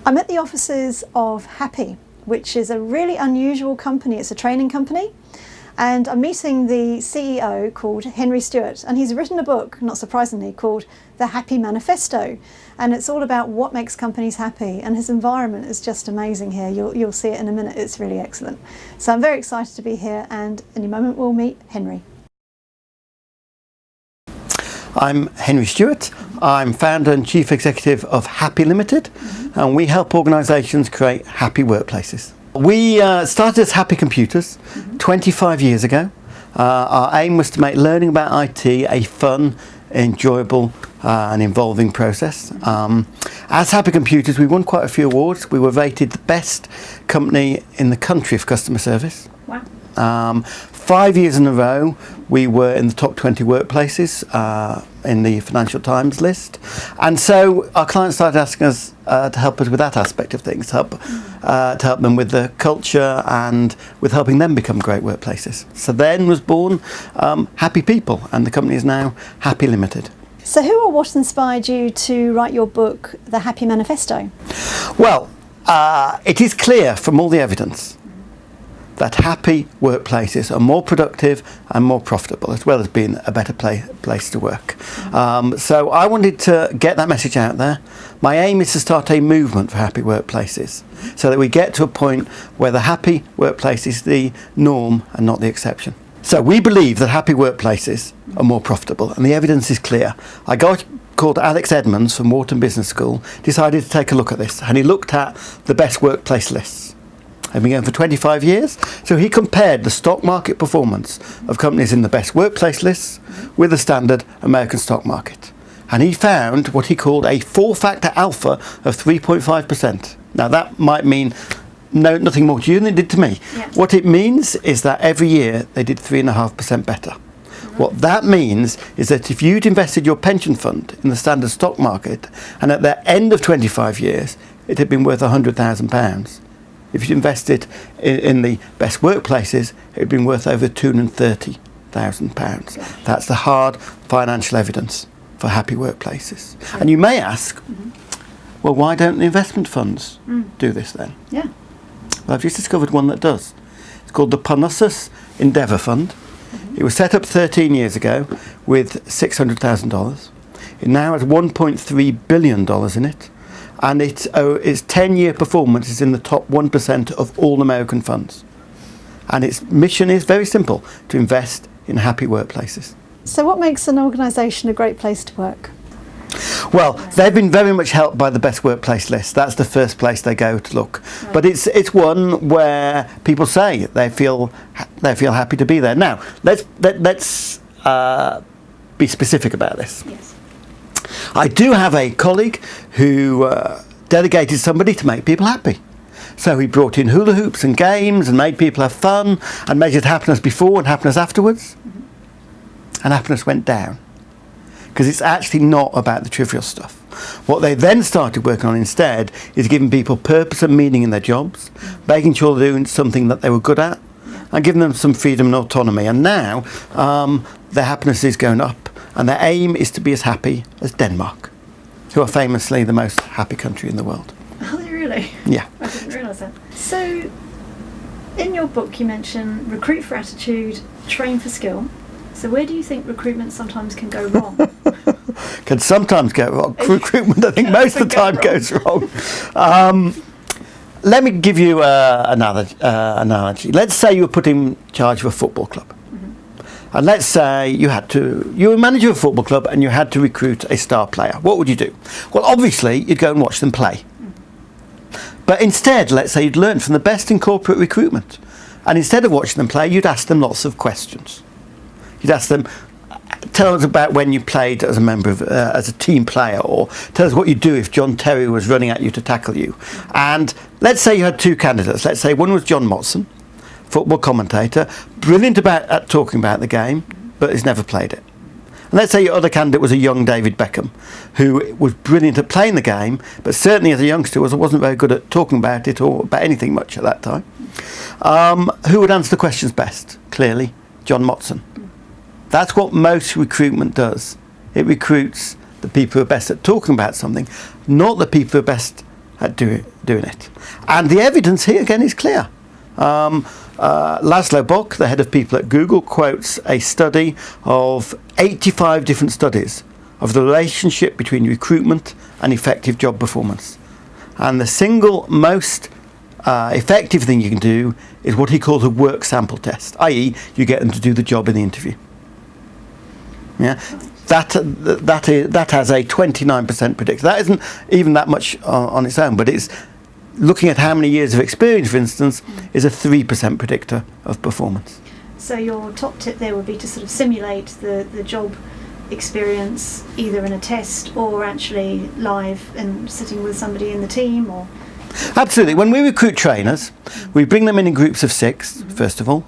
I'm at the offices of Happy, which is a really unusual company. It's a training company, and I'm meeting the CEO called Henry Stewart, and he's written a book, not surprisingly, called The Happy Manifesto, and it's all about what makes companies happy, and his environment is just amazing here. You'll see it in a minute. It's really excellent. So I'm very excited to be here, and in a moment we'll meet Henry. I'm Henry Stewart. I'm founder and chief executive of Happy Limited, and we help organisations create happy workplaces. We started as Happy Computers 25 years ago. Our aim was to make learning about IT a fun, enjoyable and involving process. As Happy Computers, we won quite a few awards. We were rated the best company in the country for customer service. Wow. 5 years in a row we were in the top 20 workplaces in the Financial Times list, and so our clients started asking us to help us with that aspect of things, to help them with the culture and with helping them become great workplaces. So then was born Happy People, and the company is now Happy Limited. So who or what inspired you to write your book, The Happy Manifesto? Well, it is clear from all the evidence that happy workplaces are more productive and more profitable, as well as being a better place to work. So I wanted to get that message out there. My aim is to start a movement for happy workplaces, so that we get to a point where the happy workplace is the norm and not the exception. So we believe that happy workplaces are more profitable, and the evidence is clear. A guy called Alex Edmonds from Wharton Business School decided to take a look at this, and he looked at the best workplace lists. I've been going for 25 years, so he compared the stock market performance of companies in the best workplace lists with the standard American stock market. And he found what he called a 4-factor alpha of 3.5%. Now that might mean nothing more to you than it did to me. Yes. What it means is that every year they did 3.5% better. What that means is that if you'd invested your pension fund in the standard stock market, and at the end of 25 years it had been worth £100,000, if you'd invested in the best workplaces, it would have been worth over £230,000. That's the hard financial evidence for happy workplaces. And you may ask, well, why don't the investment funds do this then? Yeah. Well, I've just discovered one that does. It's called the Parnassus Endeavour Fund. It was set up 13 years ago with $600,000. It now has $1.3 billion in it. And its 10-year performance is in the top 1% of all American funds. And its mission is very simple: to invest in happy workplaces. So what makes an organisation a great place to work? Well, they've been very much helped by the best workplace list. That's the first place they go to look. Right. But it's one where people say they feel happy to be there. Now, let's be specific about this. Yes. I do have a colleague who delegated somebody to make people happy. So he brought in hula hoops and games and made people have fun and measured happiness before and happiness afterwards. And happiness went down. Because it's actually not about the trivial stuff. What they then started working on instead is giving people purpose and meaning in their jobs, making sure they're doing something that they were good at, and giving them some freedom and autonomy. And now their happiness is going up, and their aim is to be as happy as Denmark, who are famously the most happy country in the world. Oh, really? Yeah. I didn't realise that. So, in your book you mention recruit for attitude, train for skill. So where do you think recruitment sometimes can go wrong? Can sometimes go wrong. Recruitment, I think, most of the time goes wrong. Let me give you another analogy. Let's say you were put in charge of a football club. And let's say you were manager of a football club and you had to recruit a star player. What would you do? Well, obviously, you'd go and watch them play. But instead, let's say you'd learn from the best in corporate recruitment. And instead of watching them play, you'd ask them lots of questions. You'd ask them, tell us about when you played as a member of, as a team player, or tell us what you'd do if John Terry was running at you to tackle you. And let's say you had two candidates. Let's say one was John Motson, football commentator, brilliant at talking about the game, but has never played it. And let's say your other candidate was a young David Beckham, who was brilliant at playing the game, but certainly as a youngster wasn't very good at talking about it or about anything much at that time. Who would answer the questions best? Clearly, John Motson. That's what most recruitment does. It recruits the people who are best at talking about something, not the people who are best at doing it. And the evidence here again is clear. Laszlo Bock, the head of people at Google, quotes a study of 85 different studies of the relationship between recruitment and effective job performance. And the single most effective thing you can do is what he calls a work sample test, i.e. you get them to do the job in the interview. Yeah, that has a 29% predictor. That isn't even that much on its own, but it's looking at how many years of experience, for instance, is a 3% predictor of performance. So your top tip there would be to sort of simulate the job experience either in a test or actually live and sitting with somebody in the team, or... Absolutely. When we recruit trainers, we bring them in groups of 6, first of all.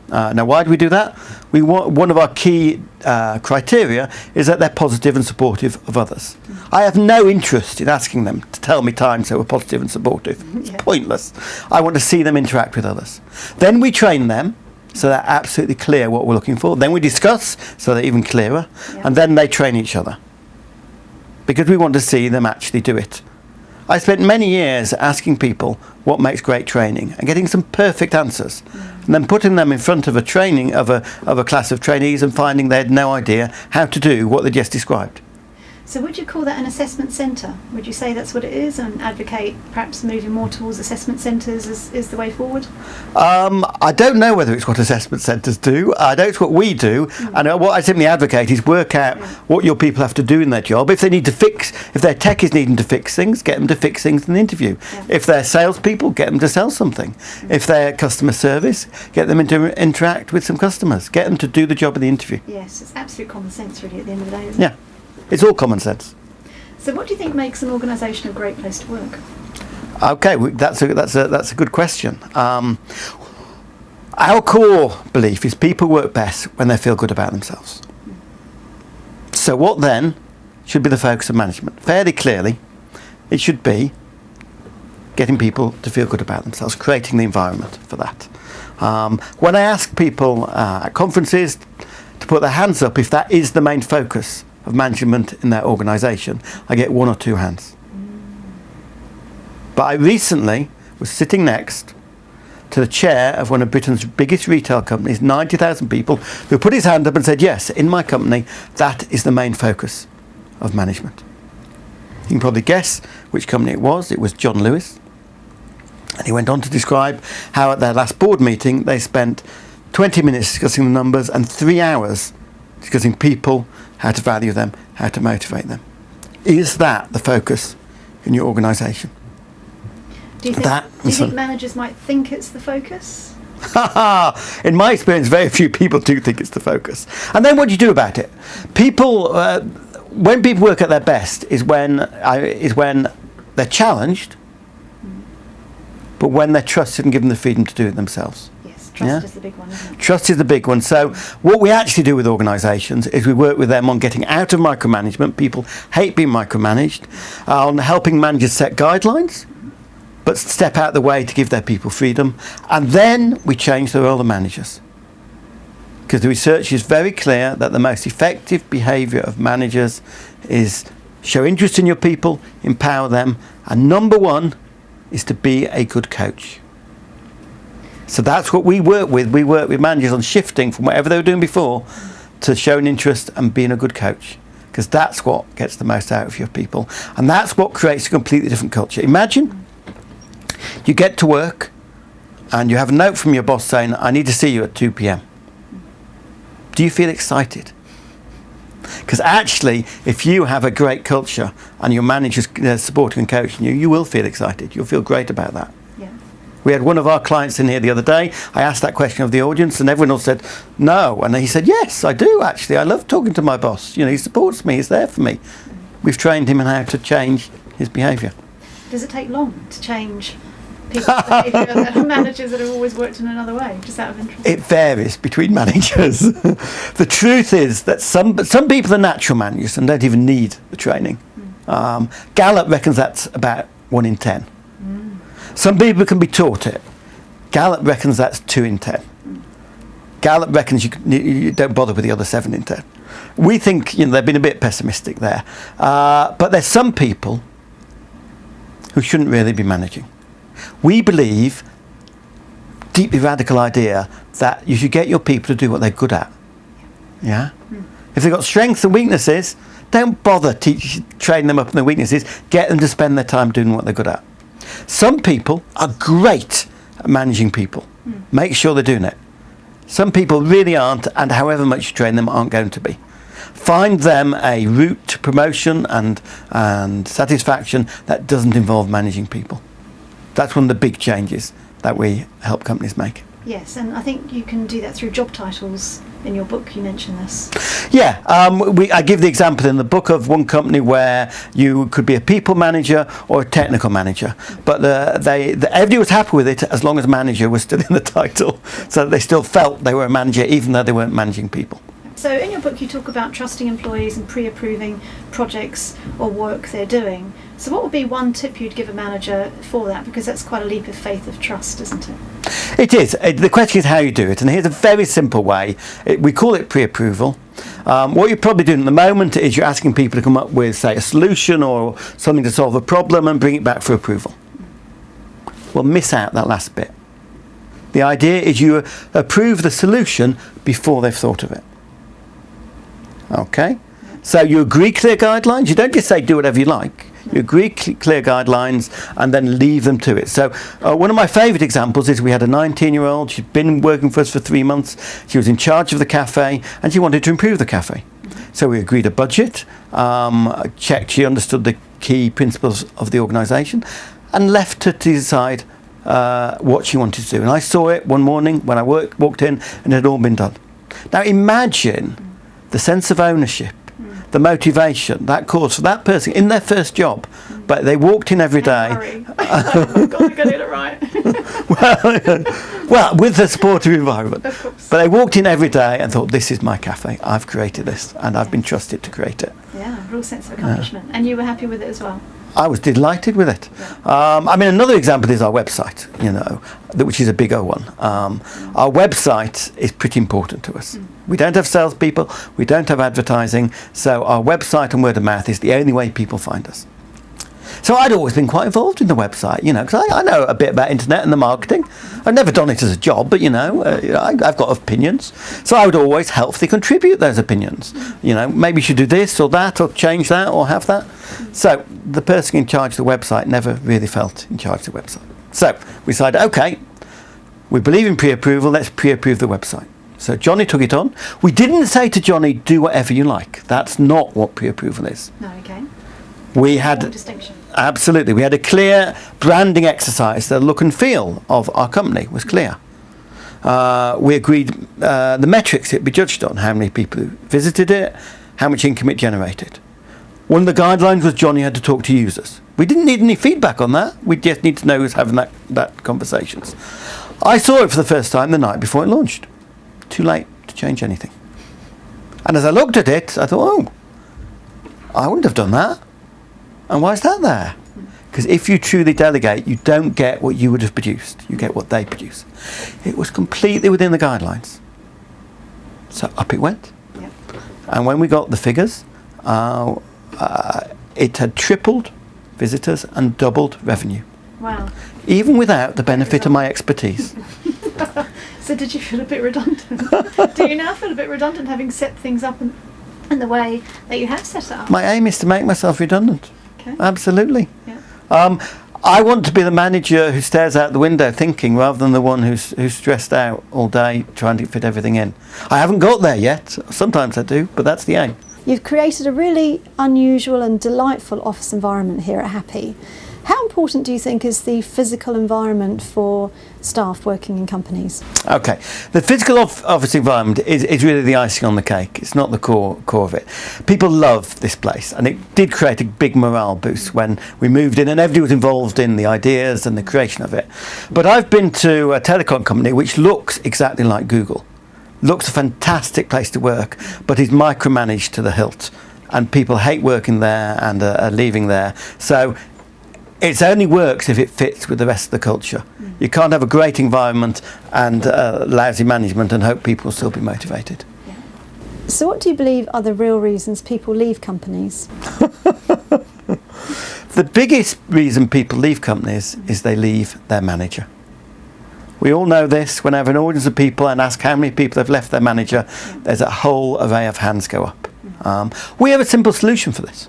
Now, why do we do that? One of our key criteria is that they're positive and supportive of others. I have no interest in asking them to tell me times they were positive and supportive. It's pointless. I want to see them interact with others. Then we train them so they're absolutely clear what we're looking for. Then we discuss so they're even clearer. And then they train each other, because we want to see them actually do it. I spent many years asking people what makes great training and getting some perfect answers, and then putting them in front of a class of trainees and finding they had no idea how to do what they just described. So would you call that an assessment centre? Would you say that's what it is, and advocate perhaps moving more towards assessment centres is the way forward? I don't know whether it's what assessment centres do. I know it's what we do. And what I simply advocate is work out what your people have to do in their job. If their tech is needing to fix things, get them to fix things in the interview. If they're salespeople, get them to sell something. If they're customer service, get them to interact with some customers. Get them to do the job in the interview. Yes, it's absolute common sense really at the end of the day, isn't it? Yeah. It's all common sense. So what do you think makes an organisation a great place to work? Okay, that's a good question. Our core belief is people work best when they feel good about themselves. So what then should be the focus of management? Fairly clearly, it should be getting people to feel good about themselves, creating the environment for that. When I ask people at conferences to put their hands up if that is the main focus of management in their organisation, I get 1 or 2 hands. But I recently was sitting next to the chair of one of Britain's biggest retail companies, 90,000 people, who put his hand up and said, yes, in my company, that is the main focus of management. You can probably guess which company it was. It was John Lewis. And he went on to describe how at their last board meeting, they spent 20 minutes discussing the numbers and 3 hours discussing people, how to value them, how to motivate them. Is that the focus in your organisation? Do you think managers might think it's the focus? In my experience, very few people do think it's the focus. And then what do you do about it? People, when people work at their best is when they're challenged, but when they're trusted and given the freedom to do it themselves. Trust is the big one, isn't it? Trust is the big one. So what we actually do with organisations is we work with them on getting out of micromanagement. People hate being micromanaged, on helping managers set guidelines, but step out the way to give their people freedom. And then we change the role of managers. Because the research is very clear that the most effective behaviour of managers is show interest in your people, empower them, and number 1 is to be a good coach. So that's what we work with. We work with managers on shifting from whatever they were doing before to showing interest and being a good coach, because that's what gets the most out of your people, and that's what creates a completely different culture. Imagine you get to work and you have a note from your boss saying, I need to see you at 2 p.m. Do you feel excited? Because actually, if you have a great culture and your manager's supporting and coaching you, you will feel excited. You'll feel great about that. We had one of our clients in here the other day. I asked that question of the audience and everyone else said, no. And he said, yes, I do actually. I love talking to my boss. He supports me. He's there for me. We've trained him in how to change his behaviour. Does it take long to change people's behaviour? Managers that have always worked in another way, just out of interest? It varies between managers. The truth is that some people are natural managers and don't even need the training. Gallup reckons that's about 1 in 10. Some people can be taught it. Gallup reckons that's 2 in 10. Gallup reckons you don't bother with the other 7 in 10. We think they've been a bit pessimistic there. But there's some people who shouldn't really be managing. We believe, deeply radical idea, that you should get your people to do what they're good at. Yeah? If they've got strengths and weaknesses, don't bother training them up in their weaknesses. Get them to spend their time doing what they're good at. Some people are great at managing people. Make sure they're doing it. Some people really aren't, and however much you train them, aren't going to be. Find them a route to promotion and satisfaction that doesn't involve managing people. That's one of the big changes that we help companies make. Yes, and I think you can do that through job titles. In your book, you mention this. Yeah, I give the example in the book of one company where you could be a people manager or a technical manager, but everybody was happy with it as long as manager was still in the title, so they still felt they were a manager even though they weren't managing people. So in your book you talk about trusting employees and pre-approving projects or work they're doing. So what would be one tip you'd give a manager for that? Because that's quite a leap of faith of trust, isn't it? It is. The question is how you do it. And here's a very simple way. We call it pre-approval. What you're probably doing at the moment is you're asking people to come up with, say, a solution or something to solve a problem and bring it back for approval. Well, miss out that last bit. The idea is you approve the solution before they've thought of it. Okay? So you agree clear guidelines. You don't just say do whatever you like. You agree clear guidelines and then leave them to it. So one of my favourite examples is we had a 19-year-old. She'd been working for us for 3 months. She was in charge of the cafe and she wanted to improve the cafe. So we agreed a budget, checked she understood the key principles of the organisation and left her to decide what she wanted to do. And I saw it one morning when I walked in and it had all been done. Now imagine the sense of ownership, the motivation, that cause for that person in their first job, but they walked in every day. I've got to get it right. well, with the supportive environment. Of course. But they walked in every day and thought, this is my cafe. I've created this and I've been trusted to create it. Yeah, real sense of accomplishment. And you were happy with it as well? I was delighted with it. Yeah. Another example is our website, which is a bigger one. Our website is pretty important to us. We don't have salespeople, we don't have advertising, so our website and word of mouth is the only way people find us. So I'd always been quite involved in the website, because I know a bit about internet and the marketing. I've never done it as a job, but I've got opinions. So I would always helpfully contribute those opinions. Maybe you should do this or that or change that or have that. So the person in charge of the website never really felt in charge of the website. So we decided, okay, we believe in pre-approval, let's pre-approve the website. So Johnny took it on. We didn't say to Johnny, do whatever you like. That's not what pre-approval is. No, okay. We had distinction. Absolutely. We had a clear branding exercise. The look and feel of our company was clear. We agreed the metrics it'd be judged on, how many people who visited it, how much income it generated. One of the guidelines was Johnny had to talk to users. We didn't need any feedback on that. We just need to know who's having that conversations. I saw it for the first time the night before it launched. Too late to change anything. And as I looked at it, I thought, I wouldn't have done that. And why is that there? Because if you truly delegate, you don't get what you would have produced. You get what they produce. It was completely within the guidelines. So up it went. Yep. And when we got the figures, it had tripled visitors and doubled revenue. Wow. Even without the benefit of my expertise. So did you feel a bit redundant? Do you now feel a bit redundant having set things up in the way that you have set it up? My aim is to make myself redundant. Okay. Absolutely. Yeah. I want to be the manager who stares out the window thinking rather than the one who's stressed out all day trying to fit everything in. I haven't got there yet. Sometimes I do, but that's the aim. You've created a really unusual and delightful office environment here at Happy. How important do you think is the physical environment for staff working in companies? Okay, the physical office environment is really the icing on the cake. It's not the core of it. People love this place, and it did create a big morale boost when we moved in, and everybody was involved in the ideas and the creation of it. But I've been to a telecom company which looks exactly like Google. Looks a fantastic place to work, but is micromanaged to the hilt, and people hate working there and are leaving there. So it only works if it fits with the rest of the culture. You can't have a great environment and lousy management and hope people will still be motivated. Yeah. So what do you believe are the real reasons people leave companies? The biggest reason people leave companies is they leave their manager. We all know this. When I have an audience of people and ask how many people have left their manager, there's a whole array of hands go up. We have a simple solution for this.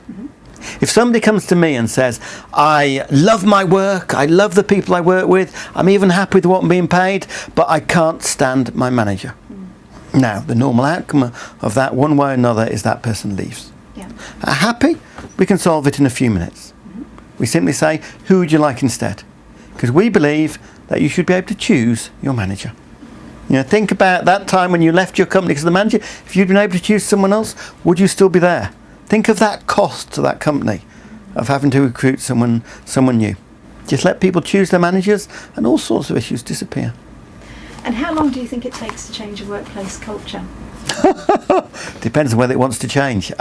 If somebody comes to me and says, I love my work, I love the people I work with, I'm even happy with what I'm being paid, but I can't stand my manager. Now, the normal outcome of that, one way or another, is that person leaves. Happy? We can solve it in a few minutes. We simply say, who would you like instead? Because we believe that you should be able to choose your manager. You know, think about that time when you left your company because of the manager. If you'd been able to choose someone else, would you still be there? Think of that cost to that company of having to recruit someone new. Just let people choose their managers and all sorts of issues disappear. And how long do you think it takes to change a workplace culture? Depends on whether it wants to change.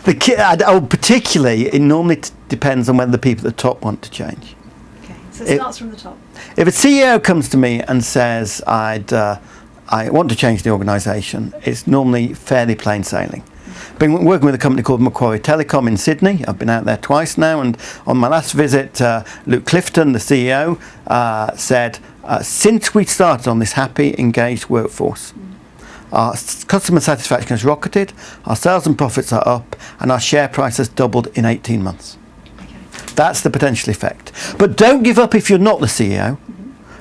Particularly, it normally depends on whether the people at the top want to change. Okay, so it starts from the top. If a CEO comes to me and says, I want to change the organisation, it's normally fairly plain sailing. Been working with a company called Macquarie Telecom in Sydney. I've been out there twice now, and on my last visit, Luke Clifton, the CEO, said, since we started on this happy, engaged workforce, our customer satisfaction has rocketed, our sales and profits are up, and our share price has doubled in 18 months. Okay. That's the potential effect. But don't give up if you're not the CEO.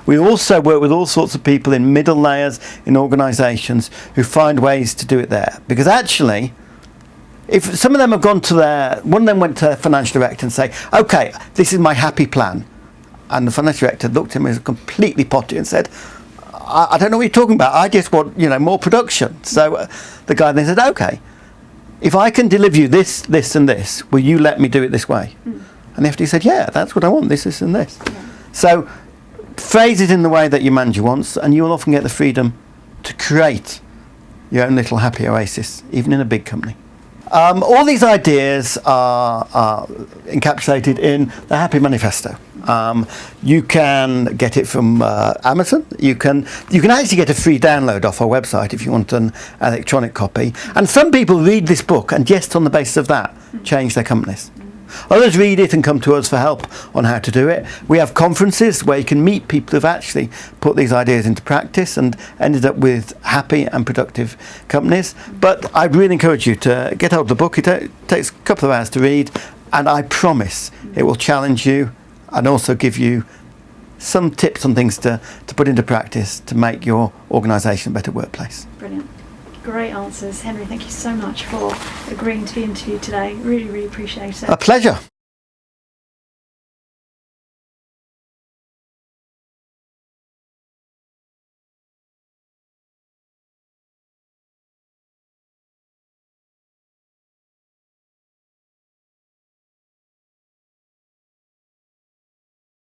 We also work with all sorts of people in middle layers in organisations who find ways to do it there. Because actually, if some of them have gone to one of them went to their financial director and say, okay, this is my happy plan. And the financial director looked at him as completely potty and said, I don't know what you're talking about. I just want, more production. So the guy then said, okay, if I can deliver you this, this and this, will you let me do it this way? And the FD said, yeah, that's what I want, this and this. Yeah. So phrase it in the way that your manager wants, and you will often get the freedom to create your own little happy oasis, even in a big company. All these ideas are encapsulated in the Happy Manifesto. You can get it from Amazon. You can actually get a free download off our website if you want an electronic copy. And some people read this book and just on the basis of that change their companies. Others read it and come to us for help on how to do it. We have conferences where you can meet people who've actually put these ideas into practice and ended up with happy and productive companies. But I'd really encourage you to get hold of the book. It takes a couple of hours to read, and I promise it will challenge you and also give you some tips on things to put into practice to make your organisation a better workplace. Brilliant. Great answers. Henry, thank you so much for agreeing to be interviewed today. Really, really appreciate it. A pleasure.